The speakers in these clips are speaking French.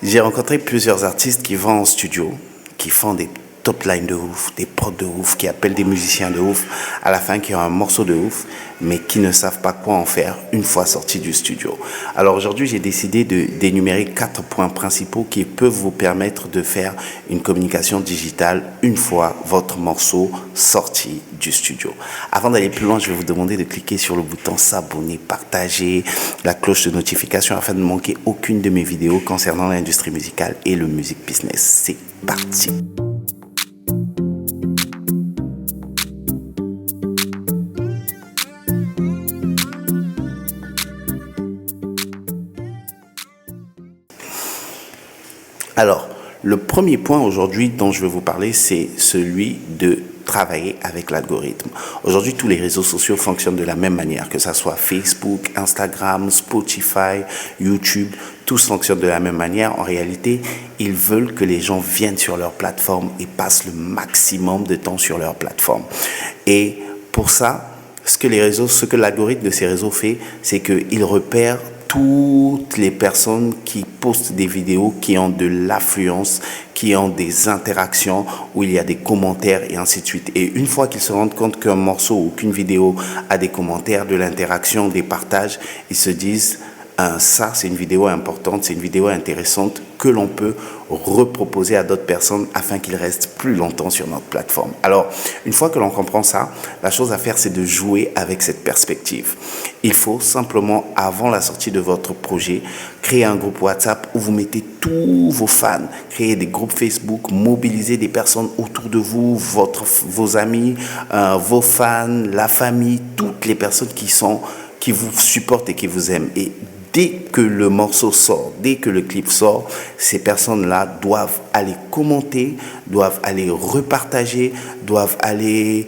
J'ai rencontré plusieurs artistes qui vont en studio, qui font des top lines de ouf, des prods de ouf, qui appellent des musiciens de ouf, à la fin qui ont un morceau de ouf, mais qui ne savent pas quoi en faire une fois sortis du studio. Alors aujourd'hui, j'ai décidé d'énumérer 4 points principaux qui peuvent vous permettre de faire une communication digitale une fois votre morceau sorti du studio. Avant d'aller plus loin, je vais vous demander de cliquer sur le bouton s'abonner, partager, la cloche de notification afin de ne manquer aucune de mes vidéos concernant l'industrie musicale et le music business. C'est parti! Alors, le premier point aujourd'hui dont je vais vous parler, c'est celui de travailler avec l'algorithme. Aujourd'hui, tous les réseaux sociaux fonctionnent de la même manière, que ce soit Facebook, Instagram, Spotify, YouTube, tous fonctionnent de la même manière. En réalité, ils veulent que les gens viennent sur leur plateforme et passent le maximum de temps sur leur plateforme. Et pour ça, ce que l'algorithme de ces réseaux fait, c'est qu'il repère toutes les personnes qui postent des vidéos, qui ont de l'affluence, qui ont des interactions, où il y a des commentaires et ainsi de suite. Et une fois qu'ils se rendent compte qu'un morceau ou qu'une vidéo a des commentaires, de l'interaction, des partages, ils se disent ça c'est une vidéo importante, c'est une vidéo intéressante que l'on peut reproposer à d'autres personnes afin qu'ils restent plus longtemps sur notre plateforme. Alors, une fois que l'on comprend ça, la chose à faire, c'est de jouer avec cette perspective. Il faut simplement, avant la sortie de votre projet, créer un groupe WhatsApp où vous mettez tous vos fans, créer des groupes Facebook, mobiliser des personnes autour de vous, vos amis, vos fans, la famille, toutes les personnes qui vous supportent et qui vous aiment. Et dès que le morceau sort, dès que le clip sort, ces personnes-là doivent aller commenter, doivent aller repartager, doivent aller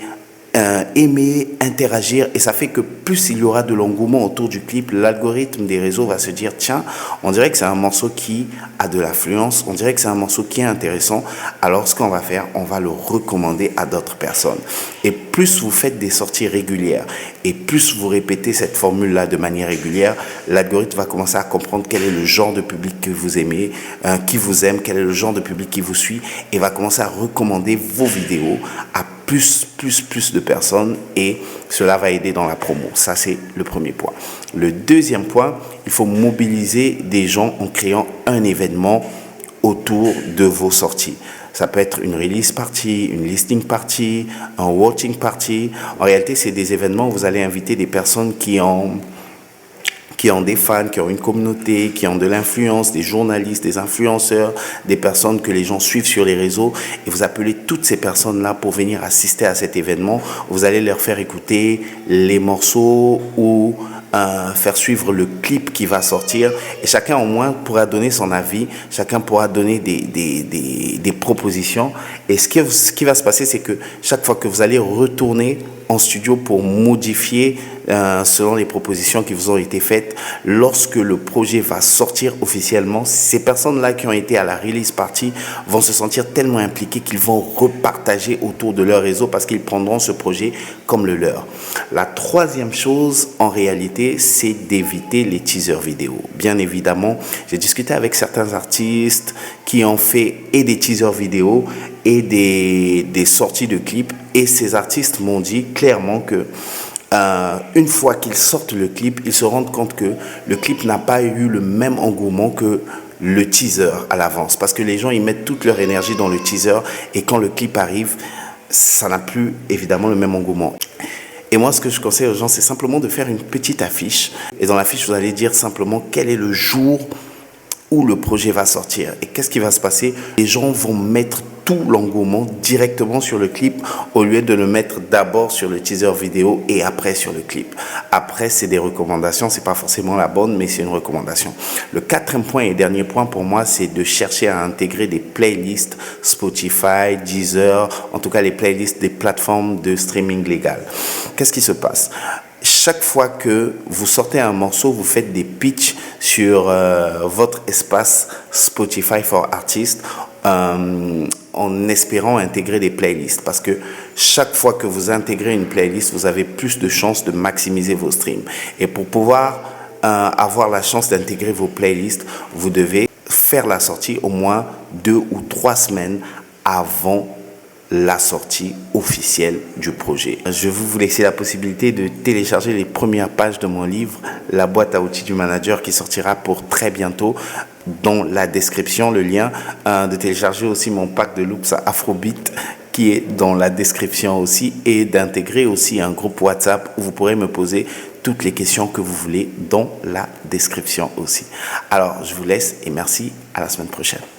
aimer, interagir, et ça fait que plus il y aura de l'engouement autour du clip, l'algorithme des réseaux va se dire tiens, on dirait que c'est un morceau qui a de l'affluence, on dirait que c'est un morceau qui est intéressant, alors ce qu'on va faire, on va le recommander à d'autres personnes. Et plus vous faites des sorties régulières et plus vous répétez cette formule-là de manière régulière, l'algorithme va commencer à comprendre quel est le genre de public que vous aimez, qui vous aime, quel est le genre de public qui vous suit, et va commencer à recommander vos vidéos à plus de personnes, et cela va aider dans la promo. Ça, c'est le premier point. Le deuxième point, il faut mobiliser des gens en créant un événement autour de vos sorties. Ça peut être une release party, une listening party, un watching party. En réalité, c'est des événements où vous allez inviter des personnes qui ont des fans, qui ont une communauté, qui ont de l'influence, des journalistes, des influenceurs, des personnes que les gens suivent sur les réseaux, et vous appelez toutes ces personnes-là pour venir assister à cet événement. Vous allez leur faire écouter les morceaux ou faire suivre le clip qui va sortir, et chacun au moins pourra donner son avis, chacun pourra donner des propositions, et ce qui va se passer, c'est que chaque fois que vous allez retourner en studio pour modifier selon les propositions qui vous ont été faites, lorsque le projet va sortir officiellement, ces personnes-là qui ont été à la release party vont se sentir tellement impliquées qu'ils vont repartager autour de leur réseau parce qu'ils prendront ce projet comme le leur. La troisième chose, en réalité, c'est d'éviter les teasers vidéo. Bien évidemment, j'ai discuté avec certains artistes qui ont fait et des teasers vidéo et des sorties de clips, et ces artistes m'ont dit clairement que une fois qu'ils sortent le clip, ils se rendent compte que le clip n'a pas eu le même engouement que le teaser à l'avance, parce que les gens ils mettent toute leur énergie dans le teaser, et quand le clip arrive, ça n'a plus évidemment le même engouement. Et moi, ce que je conseille aux gens, c'est simplement de faire une petite affiche, et dans l'affiche, vous allez dire simplement quel est le jour où le projet va sortir. Et qu'est-ce qui va se passer? Les gens vont mettre tout l'engouement directement sur le clip au lieu de le mettre d'abord sur le teaser vidéo et après sur le clip. Après, c'est des recommandations, c'est pas forcément la bonne, mais c'est une recommandation. Le quatrième point et dernier point pour moi, c'est de chercher à intégrer des playlists Spotify, Deezer, en tout cas les playlists des plateformes de streaming légales. Qu'est-ce qui se passe? Chaque fois que vous sortez un morceau, vous faites des pitchs sur votre espace Spotify for Artists en espérant intégrer des playlists, parce que chaque fois que vous intégrez une playlist, vous avez plus de chances de maximiser vos streams. Et pour pouvoir avoir la chance d'intégrer vos playlists, vous devez faire la sortie au moins 2 ou 3 semaines avant la sortie officielle du projet. Je vais vous laisser la possibilité de télécharger les premières pages de mon livre, La boîte à outils du manager, qui sortira pour très bientôt. Dans la description, le lien de télécharger aussi mon pack de loops Afrobeat qui est dans la description aussi, et d'intégrer aussi un groupe WhatsApp où vous pourrez me poser toutes les questions que vous voulez dans la description aussi. Alors, je vous laisse et merci, à la semaine prochaine.